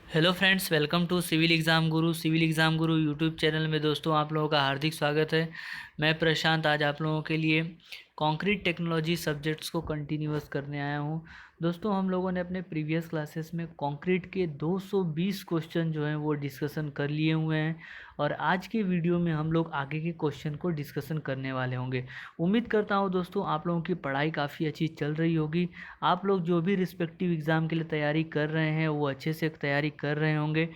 Hello friends, welcome to civil exam Guru YouTube channel में दोस्तों आप लोगों का हार्दिक स्वागत है। मैं प्रशांत आज आप लोगों के लिए कंक्रीट टेक्नोलॉजी सब्जेक्ट्स को कंटिन्यूअस करने आया हूं। दोस्तों हम लोगों ने अपने प्रीवियस क्लासेस में कंक्रीट के 220 क्वेश्चन जो हैं वो डिस्कशन कर लिए हुए हैं और आज के वीडियो में हम लोग आगे के क्वेश्चन को डिस्कशन करने वाले होंगे। उम्मीद करता हूं दोस्तों आप लोगों की पढ़ाई काफ़ी अच्छी चल रही होगी। आप लोग जो भी रिस्पेक्टिव एग्ज़ाम के लिए तैयारी कर रहे हैं वो अच्छे से तैयारी कर रहे होंगे।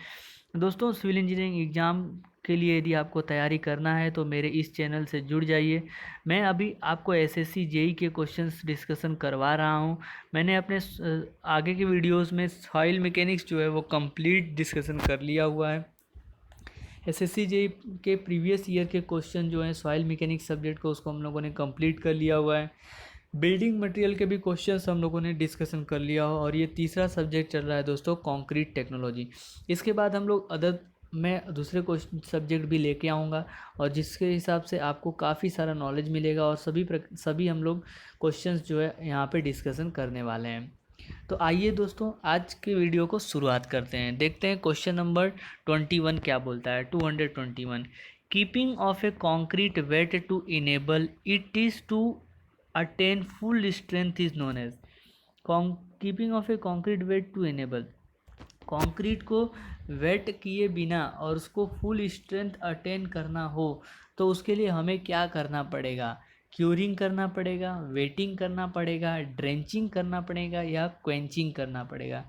दोस्तों सिविल इंजीनियरिंग एग्ज़ाम के लिए यदि आपको तैयारी करना है तो मेरे इस चैनल से जुड़ जाइए। मैं अभी आपको एसएससी जेई के क्वेश्चंस डिस्कशन करवा रहा हूं। मैंने अपने आगे के वीडियोस में सॉइल मैकेनिक्स जो है वो कंप्लीट डिस्कशन कर लिया हुआ है। एसएससी जेई के प्रीवियस ईयर के क्वेश्चन जो हैं सॉइल मैकेनिक्स सब्जेक्ट को उसको हम लोगों ने कंप्लीट कर लिया हुआ है। बिल्डिंग मटेरियल के भी क्वेश्चंस हम लोगों ने डिस्कशन कर लिया हो और ये तीसरा सब्जेक्ट चल रहा है दोस्तों कंक्रीट टेक्नोलॉजी। इसके बाद हम लोग मैं दूसरे क्वेश्चन सब्जेक्ट भी लेके आऊँगा और जिसके हिसाब से आपको काफ़ी सारा नॉलेज मिलेगा और सभी हम लोग क्वेश्चंस जो है यहाँ पे डिस्कशन करने वाले हैं। तो आइए दोस्तों आज के वीडियो को शुरुआत करते हैं। देखते हैं क्वेश्चन नंबर 21 क्या बोलता है। 221 keeping of a concrete wet to enable it is to attain full strength is known as keeping of a concrete wet to enable. Concrete को वेट किए बिना और उसको फुल स्ट्रेंथ अटेन करना हो तो उसके लिए हमें क्या करना पड़ेगा? क्यूरिंग करना पड़ेगा, वेटिंग करना पड़ेगा, ड्रेंचिंग करना पड़ेगा या क्वेंचिंग करना पड़ेगा।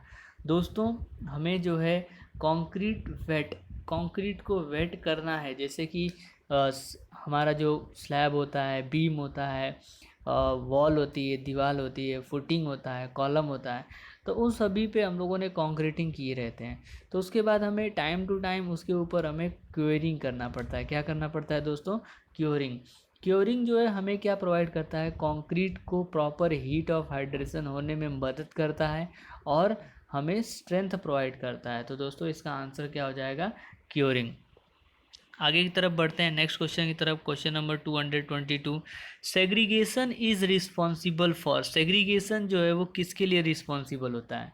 दोस्तों हमें जो है कंक्रीट को वेट करना है। जैसे कि हमारा जो स्लैब होता है, बीम होता है, वॉल होती है, दीवार होती है, फुटिंग होता है, कॉलम होता है, तो उन सभी पे हम लोगों ने कंक्रीटिंग किए रहते हैं। तो उसके बाद हमें टाइम टू टाइम उसके ऊपर हमें क्योरिंग करना पड़ता है। क्या करना पड़ता है दोस्तों? क्योरिंग। क्योरिंग जो है हमें क्या प्रोवाइड करता है? कंक्रीट को प्रॉपर हीट ऑफ हाइड्रेशन होने में मदद करता है और हमें स्ट्रेंथ प्रोवाइड करता है। तो दोस्तों इसका आंसर क्या हो जाएगा? क्योरिंग। आगे की तरफ बढ़ते हैं नेक्स्ट क्वेश्चन की तरफ। Question number 222 segregation is responsible for. Segregation जो है वो किसके लिए रिस्पॉन्सिबल होता है?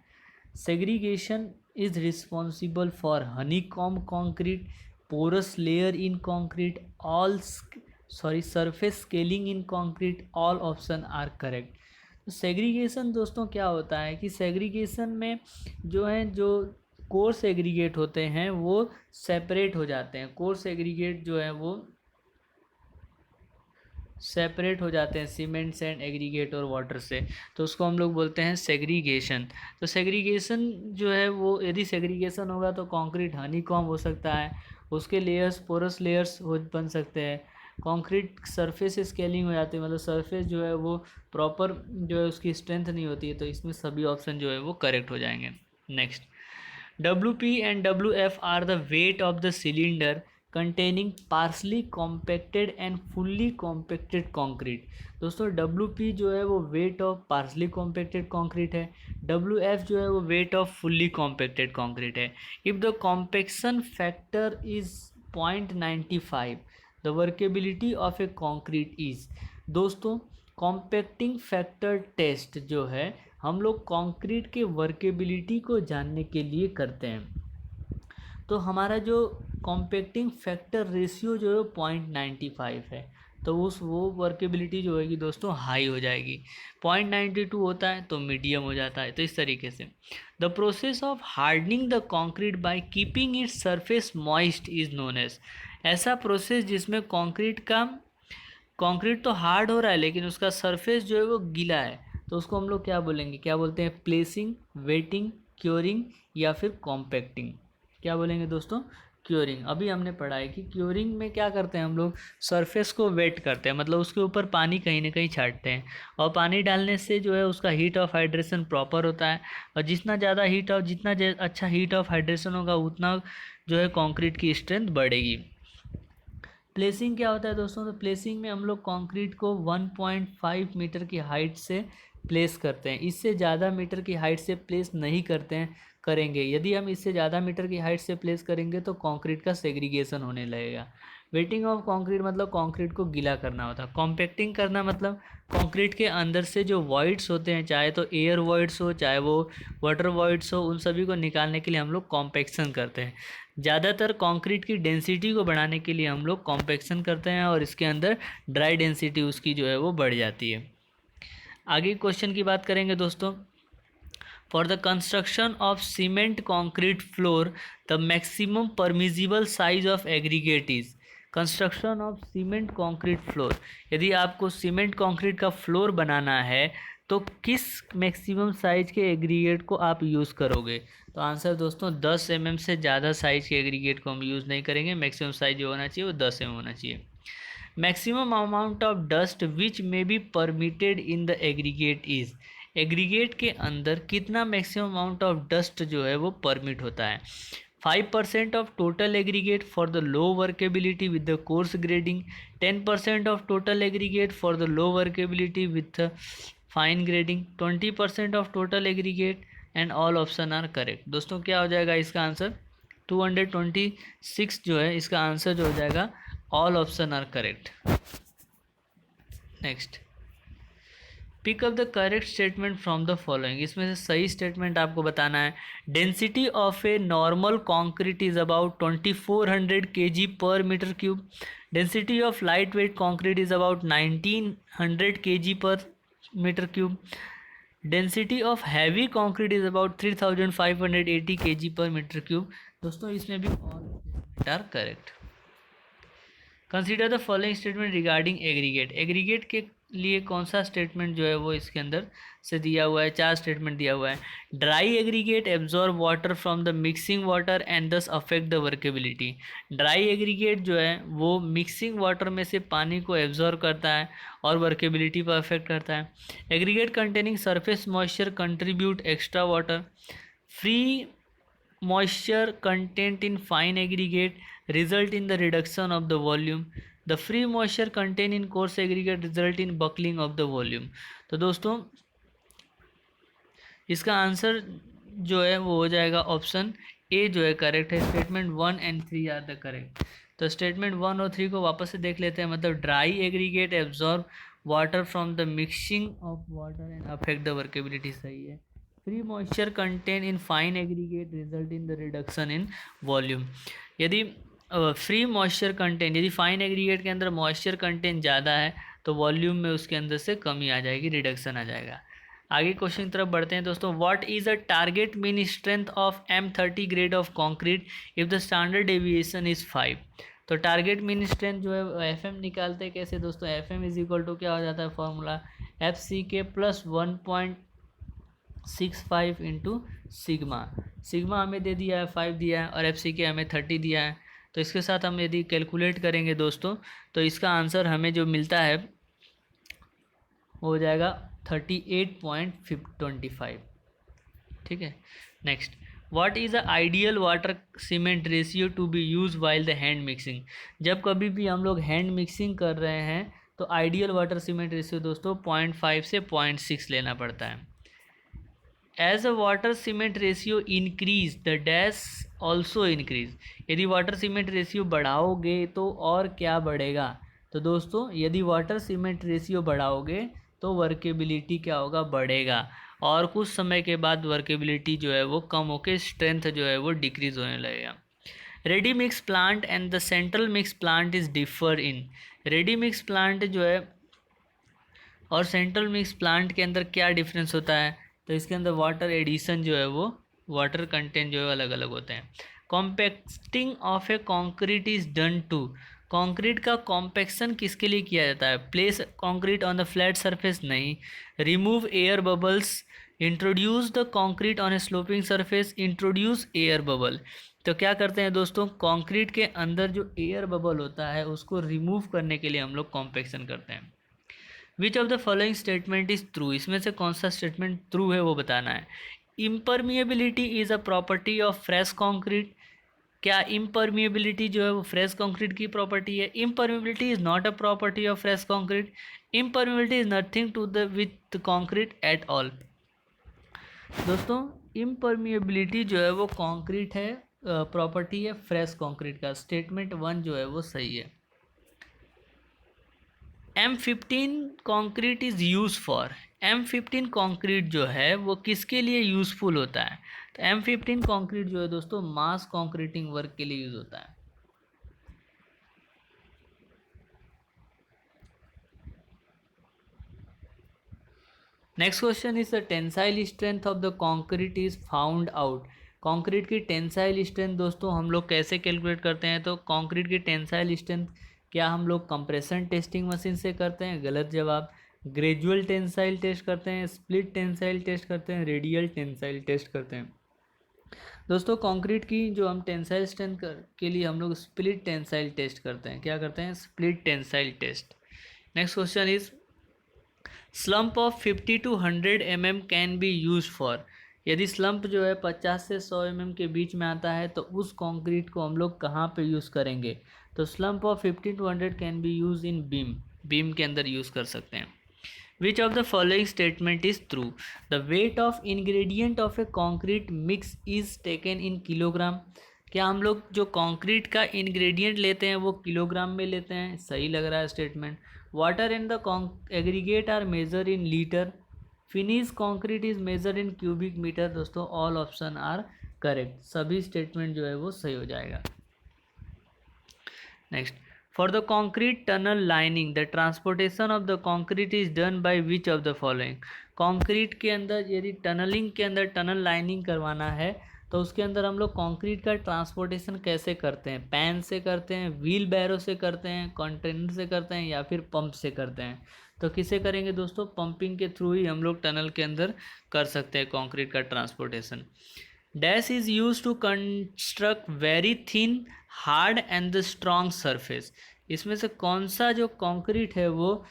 Segregation is responsible for honeycomb concrete, porous layer in concrete, all surface scaling in concrete, all option are correct. तो सेग्रीगेशन दोस्तों क्या होता है कि सेग्रीगेशन में जो कोर्स एग्रीगेट होते हैं वो सेपरेट हो जाते हैं। कोर्स एग्रीगेट जो है वो सेपरेट हो जाते हैं सीमेंट सैंड एग्रीगेट और वाटर से, तो उसको हम लोग बोलते हैं सेग्रीगेशन। तो सेग्रीगेशन जो है वो यदि सेग्रीगेशन होगा तो कंक्रीट हनीकॉम्ब हो सकता है, उसके लेयर्स पोरस लेयर्स हो बन सकते हैं। कंक्रीट सरफेस स्केलिंग हो जाती है, मतलब सरफेस जो है वो प्रॉपर जो है उसकी स्ट्रेंथ नहीं होती है। तो इसमें सभी ऑप्शन जो है वो करेक्ट हो जाएंगे। Next, WP and WF are the weight of the cylinder containing partially compacted and fully compacted concrete। दोस्तों WP जो है वो weight of partially compacted concrete है, WF जो है वो weight of fully compacted concrete है। If the compaction factor is 0.95 the workability of a concrete is। दोस्तों कॉम्पैक्टिंग फैक्टर टेस्ट जो है हम लोग कंक्रीट के वर्केबिलिटी को जानने के लिए करते हैं। तो हमारा जो कॉम्पैक्टिंग फैक्टर रेशियो जो है 0.95 है, तो वो वर्केबिलिटी जो होगी दोस्तों हाई हो जाएगी। 0.92 होता है तो मीडियम हो जाता है। तो इस तरीके से the process of hardening the concrete by keeping its surface moist is known as. ऐसा प्रोसेस जिसमें कंक्रीट तो हार्ड हो रहा है लेकिन उसका सरफेस जो है वो गीला है, तो उसको हम लोग क्या बोलेंगे? क्या बोलते हैं? प्लेसिंग, वेटिंग, क्योरिंग या फिर कॉम्पैक्टिंग। क्या बोलेंगे दोस्तों? क्योरिंग। अभी हमने पढ़ा है कि क्योरिंग में क्या करते हैं हम लोग? सरफेस को वेट करते हैं, मतलब उसके ऊपर पानी कहीं ना कहीं छाटते हैं और पानी डालने से जो है उसका हीट ऑफ हाइड्रेशन प्रॉपर होता है और अच्छा हीट ऑफ हाइड्रेशन होगा उतना जो है कंक्रीट की स्ट्रेंथ बढ़ेगी। प्लेसिंग क्या होता है दोस्तों? तो प्लेसिंग में हम लोग कंक्रीट को 1.5 मीटर की हाइट से प्लेस करते हैं। इससे ज़्यादा मीटर की हाइट से प्लेस नहीं करेंगे। यदि हम इससे ज़्यादा मीटर की हाइट से प्लेस करेंगे तो कंक्रीट का सेग्रीगेशन होने लगेगा। वेटिंग ऑफ कंक्रीट मतलब कंक्रीट को गीला करना होता है। कॉम्पैक्टिंग करना मतलब कंक्रीट के अंदर से जो वॉइड्स होते हैं, चाहे तो एयर वॉइड्स हो चाहे वो वाटर वॉइड्स हो, उन सभी को निकालने के लिए हम लोग कॉम्पैक्शन करते हैं। ज़्यादातर कंक्रीट की डेंसिटी को बढ़ाने के लिए हम लोग कॉम्पैक्शन करते हैं और इसके अंदर ड्राई डेंसिटी उसकी जो है वो बढ़ जाती है। आगे क्वेश्चन की बात करेंगे दोस्तों। For the construction of cement concrete floor, the maximum permissible size of aggregate is construction of cement concrete floor. यदि आपको सीमेंट कंक्रीट का फ्लोर बनाना है तो किस मैक्सिमम साइज के एग्रीगेट को आप यूज़ करोगे? तो आंसर दोस्तों 10 mm से ज़्यादा साइज के एग्रीगेट को हम यूज़ नहीं करेंगे। मैक्सिमम साइज जो होना चाहिए वो 10 mm होना चाहिए। Maximum amount of dust which may be permitted in the aggregate is, aggregate के अंदर कितना मैक्सिमम अमाउंट ऑफ डस्ट जो है वो परमिट होता है? 5% of total aggregate for the low workability with the coarse grading, 10% of total aggregate for the low workability with fine grading, 20% of total aggregate, and all option are correct. दोस्तों क्या हो जाएगा इसका आंसर? 226 जो है इसका आंसर जो हो जाएगा all option are correct. Next, pick up the correct statement from the following. इसमें से सही स्टेटमेंट आपको बताना है। Density of a normal concrete is about 2400 kg per metre cube. Density of light weight concrete is about 1900 kg per metre cube. Density of heavy concrete is about 3580 kg per metre cube. दोस्तों इसमें भी all statement are correct. Consider the following statement regarding aggregate. Aggregate के लिए कौन सा statement जो है वो इसके अंदर से दिया हुआ है? 4 स्टेटमेंट दिया हुआ है। Dry aggregate absorb water from the mixing water and thus affect the workability. Dry aggregate जो है वो मिक्सिंग वाटर में से पानी को एब्जॉर्ब करता है और वर्केबिलिटी पर अफेक्ट करता है। Aggregate containing surface moisture contribute extra water. Free moisture content in fine aggregate result in the reduction of the volume. The free moisture content in coarse aggregate result in buckling of the volume. तो दोस्तों इसका answer जो है वो हो जाएगा option A जो है करेक्ट है। Statement 1 and 3 are the correct. तो स्टेटमेंट 1 और 3 को वापस से देख लेते हैं। मतलब dry aggregate absorb water from the mixing of water and affect the workability सही है। Free moisture contain in fine aggregate result in the reduction in volume. यदि फ्री मॉइस्चर कंटेंट, यदि फाइन एग्रीगेट के अंदर मॉइस्चर कंटेंट ज़्यादा है तो volume में उसके अंदर से कमी आ जाएगी, रिडक्शन आ जाएगा। आगे क्वेश्चन की तरफ बढ़ते हैं दोस्तों। What is a target mean strength of M30 grade of concrete if the standard deviation is 5। तो टारगेट मीन स्ट्रेंथ जो है FM निकालते हैं कैसे दोस्तों? FM इज इक्वल टू क्या हो जाता है formula? FCK plus 1.65 into sigma. Sigma हमें दे दिया है 5 दिया है और FCK हमें 30 दिया है। तो इसके साथ हम यदि कैलकुलेट करेंगे दोस्तों तो इसका आंसर हमें जो मिलता है हो जाएगा 38.25। ठीक है। Next, what is a ideal water cement ratio to be use while the hand mixing. जब कभी भी हम लोग हैंड मिक्सिंग कर रहे हैं तो आइडियल वाटर सीमेंट रेशियो दोस्तों 0.5 से 0.6 लेना पड़ता है। As a water cement ratio increase the dash also increase. यदि वाटर सीमेंट रेशियो बढ़ाओगे तो और क्या बढ़ेगा? तो दोस्तों यदि वाटर सीमेंट रेशियो बढ़ाओगे तो वर्केबिलिटी क्या होगा? बढ़ेगा। और कुछ समय के बाद वर्केबिलिटी जो है वो कम होकर स्ट्रेंथ जो है वो डिक्रीज होने लगेगा। Ready mix plant and the central mix plant is differ in. Ready mix plant जो है और सेंट्रल मिक्स प्लांट के अंदर क्या डिफरेंस होता है? तो इसके अंदर वाटर एडिशन जो है वो वाटर कंटेंट जो है अलग अलग होते हैं। Compacting of a concrete is done to. Concrete का कॉम्पैक्शन किसके लिए किया जाता है? Place concrete on the flat surface नहीं। Remove air bubbles. Introduce the concrete on a sloping surface. Introduce air bubble. तो क्या करते हैं दोस्तों? कॉन्क्रीट के अंदर जो एयर बबल होता है उसको रिमूव करने के लिए हम लोग कॉम्पैक्शन करते हैं। विच of the following statement is true. इसमें से कौन सा स्टेटमेंट ट्रू है वो बताना है। Impermeability is a property of fresh concrete. क्या इम्परमिएबिलिटी जो है वो फ्रेश कॉन्क्रीट की प्रॉपर्टी है? Impermeability is not a property of fresh concrete. Impermeability is nothing to the with concrete at all. दोस्तों इम्परमिएबिलिटी जो है वो कॉन्क्रीट है, प्रॉपर्टी है फ्रेश कॉन्क्रीट का। स्टेटमेंट 1 जो है वो सही है। M15 concrete is use for, M15 concrete जो है वो किसके लिए यूज़फुल होता है? तो M15 कंक्रीट जो है दोस्तों मास कंक्रीटिंग वर्क के लिए यूज़ होता है। Next question is the tensile strength of the concrete is found out. Concrete की टेंसाइल स्ट्रेंथ दोस्तों हम लोग कैसे कैलकुलेट करते हैं? तो कंक्रीट की टेंसाइल स्ट्रेंथ क्या हम लोग कंप्रेशन टेस्टिंग मशीन से करते हैं? गलत जवाब। ग्रेजुअल टेंसाइल टेस्ट करते हैं, स्प्लिट टेंसाइल टेस्ट करते हैं, रेडियल टेंसाइल टेस्ट करते हैं। दोस्तों कंक्रीट की जो हम टेंसाइल स्ट्रेंथ के लिए हम लोग स्प्लिट टेंसाइल टेस्ट करते हैं। क्या करते हैं? Split tensile test. Next question is slump of 50 to 100 mm can be use for. यदि स्लम्प जो है 50 से 100 mm के बीच में आता है तो उस कंक्रीट को हम लोग कहाँ पे यूज़ करेंगे? तो slump of 50 to 100 can be use in beam, beam के अंदर यूज़ कर सकते हैं। विच of the following statement is true? The weight of ingredient of a concrete mix is taken in kilogram. क्या हम लोग जो कंक्रीट का इंग्रेडिएंट लेते हैं वो किलोग्राम में लेते हैं? सही लग रहा है statement. Water and the aggregate are measure in litre. Finish concrete is measure in cubic metre. दोस्तों ऑल ऑप्शन आर करेक्ट, सभी स्टेटमेंट जो है वो सही हो जाएगा। Next, for the concrete tunnel lining the transportation of the concrete is done by which of the following. Concrete के अंदर यदि टनलिंग के अंदर टनल लाइनिंग करवाना है तो उसके अंदर हम लोग कंक्रीट का ट्रांसपोर्टेशन कैसे करते हैं? पैन से करते हैं, व्हील बैरो से करते हैं, कंटेनर से करते हैं या फिर पंप से करते हैं? तो किसे करेंगे दोस्तों? पंपिंग के थ्रू ही हम लोग टनल के अंदर कर सकते हैं कंक्रीट का transportation. Dash is use to construct very thin hard and the strong surface. इसमें से कौन सा जो कंक्रीट है वो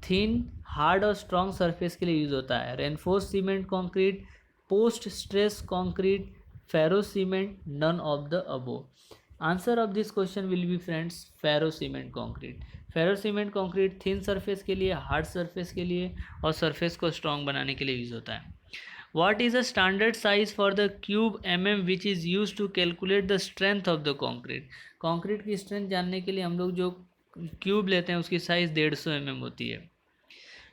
थिन हार्ड और स्ट्रॉन्ग सरफेस के लिए यूज होता है? Reinforce cement concrete, post stress concrete, ferro cement, none of the above. Answer of this question will be friends ferro cement concrete. Ferro cement concrete thin surface के लिए, hard surface के लिए और surface को strong बनाने के लिए use होता है। What is the standard size for the cube mm which is used to calculate the strength of the concrete? Concrete की स्ट्रेंथ जानने के लिए हम लोग जो क्यूब लेते हैं उसकी साइज 150 mm होती है।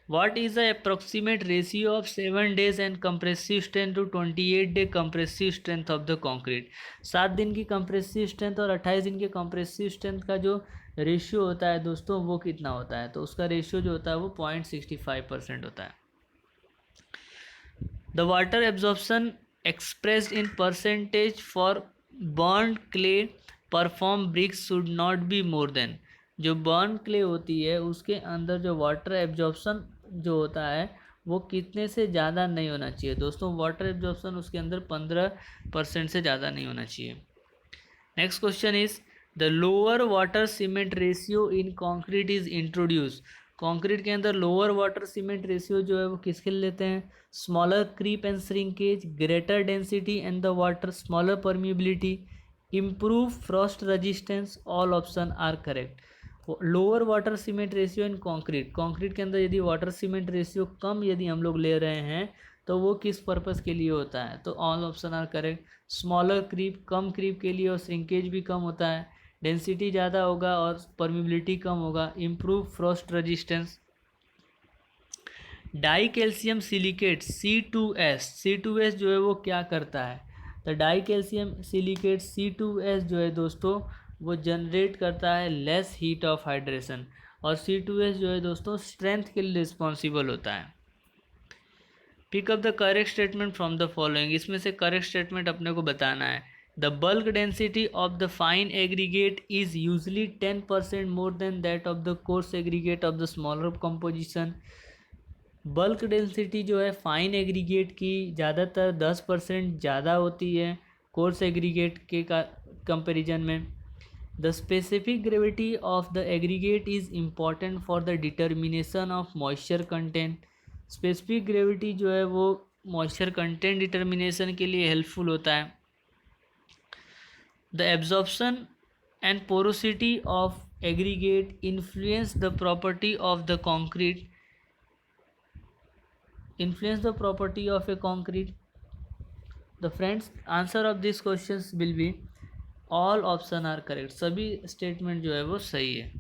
What is the approximate ratio of 7 days and compressive strength to 28 day compressive strength of the concrete? 7 दिन की compressive strength और 28 दिन के compressive strength का जो रेशियो होता है दोस्तों वो कितना होता है? तो उसका रेशियो जो होता है वो 0.65% होता है। The water absorption expressed in percentage for burnt clay perform bricks should not be more than। जो बर्न क्ले होती है उसके अंदर जो वाटर एब्जॉर्प्शन जो होता है वो कितने से ज़्यादा नहीं होना चाहिए? दोस्तों वाटर एब्जॉर्प्शन उसके अंदर 15% से ज़्यादा नहीं होना चाहिए। Next question is the lower water cement ratio in concrete is introduce. Concrete के अंदर लोअर वाटर सीमेंट रेशियो जो है वो किसके लिए लेते हैं? Smaller creep and shrinkage, greater density and the water, smaller permeability, improve frost resistance, all option are correct. Lower water cement ratio in concrete, concrete के अंदर यदि वाटर सीमेंट रेशियो कम यदि हम लोग ले रहे हैं तो वो किस पर्पज़ के लिए होता है? तो all option are correct. Smaller creep, कम क्रीप के लिए और श्रिंकेज भी कम होता है, डेंसिटी ज़्यादा होगा और परमिबिलिटी कम होगा, improve frost resistance. Die calcium silicate C2S, C2S जो है वो क्या करता है? तो डाई कैल्शियम सिलिकेट C2S जो है दोस्तों वो जनरेट करता है लेस हीट ऑफ हाइड्रेशन, और C2S जो है दोस्तों स्ट्रेंथ के लिए रिस्पॉन्सिबल होता है। Pick up the correct statement from the following. इसमें से करेक्ट स्टेटमेंट अपने को बताना है। The bulk density of the fine aggregate is usually 10% more than that of the coarse aggregate of the smaller composition. Bulk density जो है fine aggregate की ज़्यादातर 10% ज़्यादा होती है कोर्स एग्रीगेट के कंपेरिजन में। The specific gravity of the aggregate is important for the determination of moisture content. Specific gravity जो है वो मॉइस्चर कंटेंट डिटर्मिनेशन के लिए हेल्पफुल होता है। The absorption and porosity of aggregate influence the property of the concrete, influence the property of a concrete? The friends answer of these questions will be all option are correct, सभी statement जो है वो सही है।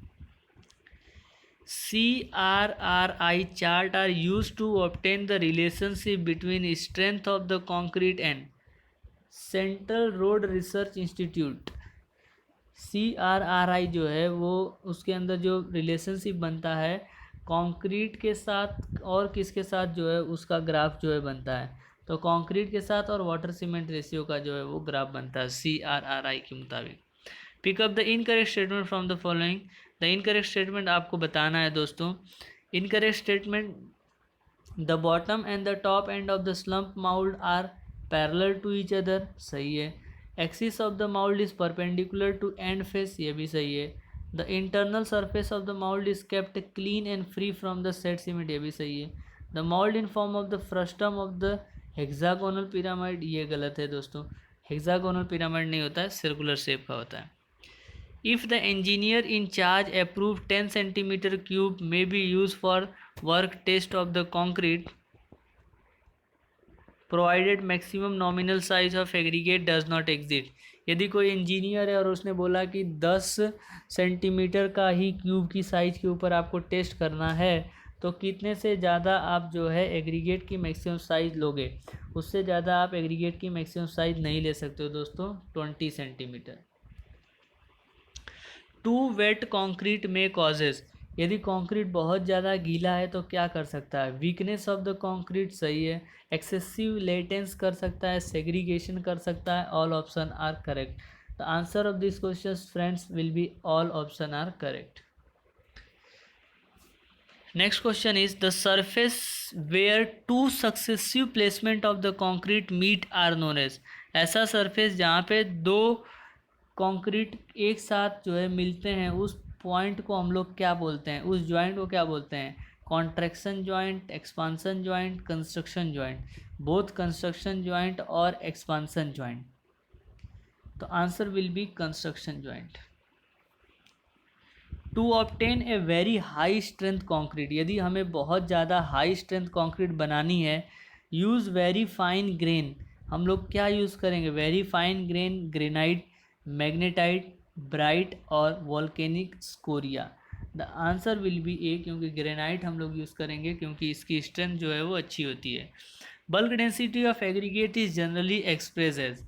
CRRI chart are used to obtain the relationship between strength of the concrete and central road research institute CRRI जो है वो उसके अंदर जो रिलेशनशिप बनता है कंक्रीट के साथ और किसके साथ जो है उसका ग्राफ जो है बनता है, तो कंक्रीट के साथ और वाटर सीमेंट रेशियो का जो है वो ग्राफ बनता है CRRI के मुताबिक। Pick up the incorrect statement from the following. The incorrect statement आपको बताना है दोस्तों। Incorrect statement, the bottom end the top end of the slump mould are parallel to each other, सही है। Axis of the mould is perpendicular to end face, ये भी सही है। The internal surface of the mould is kept clean and free from the set cement, ये भी सही है। The mould in form of the frustum of the hexagonal pyramid, ये गलत है दोस्तों, हेक्सागोनल पिरामिड नहीं होता है, सर्कुलर शेप का होता है। If the engineer in charge approved 10 centimeter cube may be used for work test of the concrete provided maximum nominal size of aggregate does not exist। यदि कोई इंजीनियर है और उसने बोला कि 10 सेंटीमीटर का ही क्यूब की साइज़ के ऊपर आपको टेस्ट करना है, तो कितने से ज़्यादा आप जो है एग्रीगेट की मैक्सिमम साइज़ लोगे, उससे ज़्यादा आप एग्रीगेट की मैक्सिमम साइज़ नहीं ले सकते हो दोस्तों, 20 सेंटीमीटर। टू वेट कॉन्क्रीट में कॉजेज, यदि कॉन्क्रीट बहुत ज़्यादा गीला है तो क्या कर सकता है, वीकनेस ऑफ द कॉन्क्रीट, सही है। एक्सेसिव लेटेंस कर सकता है, सेग्रीगेशन कर सकता है, all option are correct. The answer of this question friends will be all option are correct. Next question is the surface where two successive placement of the concrete meet are known as, ऐसा surface जहाँ पे दो concrete एक साथ जो है मिलते हैं, उस पॉइंट को हम लोग क्या बोलते हैं, उस जॉइंट को क्या बोलते हैं, contraction joint, expansion joint, construction joint, both construction joint और एक्सपांसन जॉइंट, तो answer will be construction joint. To obtain a very high strength concrete, यदि हमें बहुत ज़्यादा हाई स्ट्रेंथ कॉन्क्रीट बनानी है, यूज़ वेरी फाइन ग्रेन, हम लोग क्या यूज़ करेंगे, very fine grain, granite, magnetite, bright और volcanic scoria. The answer will be a, क्योंकि ग्रेनाइट हम लोग यूज़ करेंगे क्योंकि इसकी स्ट्रेंथ जो है वो अच्छी होती है। Bulk density of aggregate is generally express as,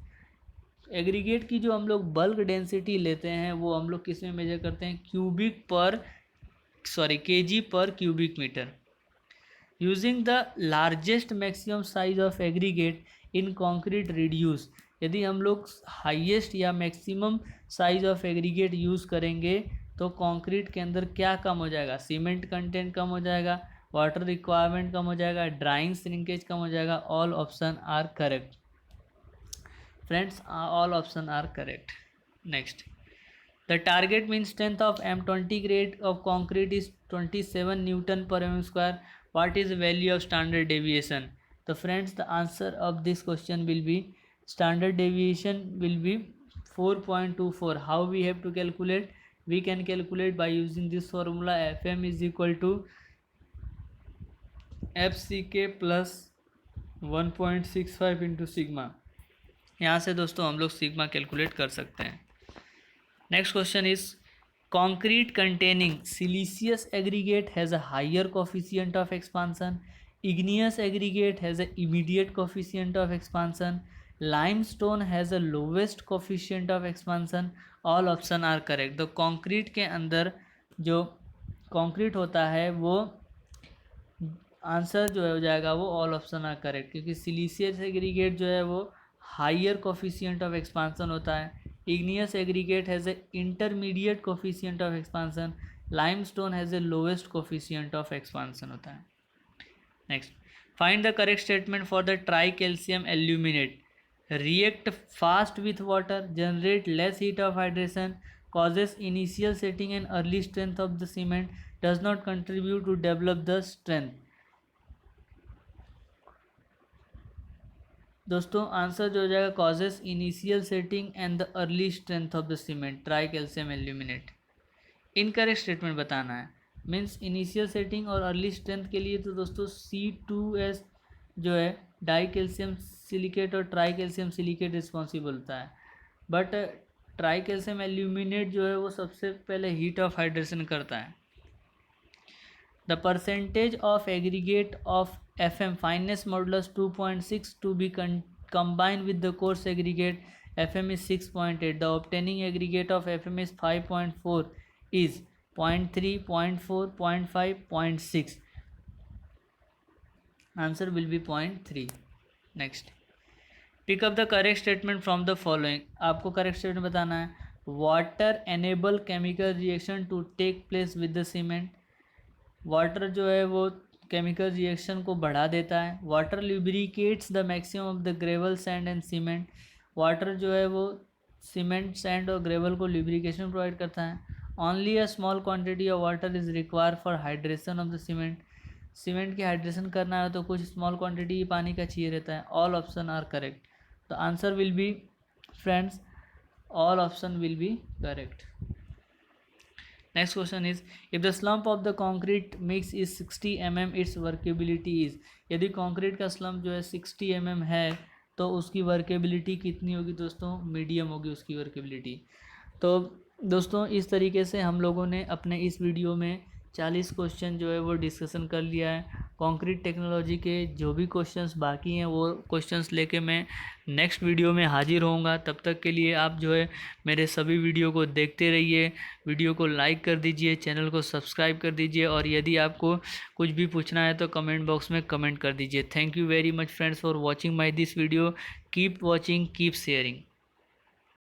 aggregate की जो हम लोग बल्क डेंसिटी लेते हैं वो हम लोग किस में मेजर करते हैं, kg per cubic metre. Using the largest maximum size of aggregate in concrete reduce, यदि हम लोग हाईएस्ट या maximum size of aggregate use करेंगे तो कंक्रीट के अंदर क्या कम हो जाएगा, सीमेंट कंटेंट कम हो जाएगा, वाटर रिक्वायरमेंट कम हो जाएगा, ड्राइंग श्रिंकेज कम हो जाएगा। All option are correct friends, all option are correct. Next, the target mean strength of M20 grade of concrete is 27 newton per mm square, what is value of standard deviation. तो friends the answer of this question will be, standard deviation will be 4.24. how we have to calculate, we can calculate by using this formula, Fm is equal to FCK plus 1.65 into sigma। यहाँ से दोस्तों हम लोग sigma calculate कर सकते हैं। Next question is concrete containing siliceous aggregate has a higher coefficient of expansion, igneous aggregate has a immediate coefficient of expansion, limestone has a lowest coefficient of expansion। all option are correct। तो concrete के अंदर जो concrete होता है वो answer जो है हो जाएगा वो ऑल ऑप्शन आर करेक्ट, क्योंकि सिलिशियस एग्रीगेट जो है वो हायर कोफिशिएंट ऑफ एक्सपांसन होता है, igneous aggregate has A intermediate coefficient of expansion, limestone has a lowest coefficient of expansion होता है। Next, find the correct statement for the try calcium aluminate, react fast with water, generate less heat of hydration, causes initial setting and early strength of the cement, does not contribute to develop the strength। दोस्तों answer जो हो जाएगा causes initial setting and the early strength of the cement, try calcium aluminate. Incorrect statement बताना है, means initial setting और early strength के लिए तो दोस्तों C2S जो है डाई कैल्शियम सिलिकेट और ट्राई कैल्शियम सिलिकेट रिस्पॉन्सिबल होता है, बट ट्राई कैल्शियम एल्यूमिनेट जो है वो सबसे पहले हीट ऑफ हाइड्रेशन करता है। The percentage of aggregate of FM fineness modulus 2.6 to be combined with the coarse aggregate FM is 6.8. The obtaining aggregate of FM is 5.4 is 0.3, 0.4, 0.5, 0.6. Answer will be 0.3. Next, pick up the correct statement from the following. आपको correct statement बताना है. Water enable chemical reaction to take place with the cement. Water जो है वो chemical reaction को बढ़ा देता है. Water lubricates the maximum of the gravel sand and cement. Water जो है वो सीमेंट सैंड और ग्रेवल को लुब्रिकेशन प्रोवाइड करता है. Only a small quantity of water is require for hydration of the cement. Cement की हाइड्रेशन करना है तो कुछ स्मॉल क्वांटिटी पानी का चाहिए रहता है. All option are correct. The answer will be friends, all option will be correct. Next question is, if the slump of the concrete mix is 60 mm, its workability is. यदि concrete का slump जो है 60 mm है तो उसकी workability कितनी होगी दोस्तों? मीडियम होगी उसकी workability. तो दोस्तों इस तरीके से हम लोगों ने अपने इस वीडियो में 40 क्वेश्चन जो है वो डिस्कशन कर लिया है. कंक्रीट टेक्नोलॉजी के जो भी क्वेश्चंस बाकी हैं वो क्वेश्चंस लेके मैं नेक्स्ट वीडियो में हाजिर होऊंगा. तब तक के लिए आप जो है मेरे सभी वीडियो को देखते रहिए. वीडियो को लाइक कर दीजिए, चैनल को सब्सक्राइब कर दीजिए और यदि आपको कुछ भी पूछना है तो कमेंट बॉक्स में कमेंट कर दीजिए. Thank you very much friends for watching my this video. Keep watching, keep sharing.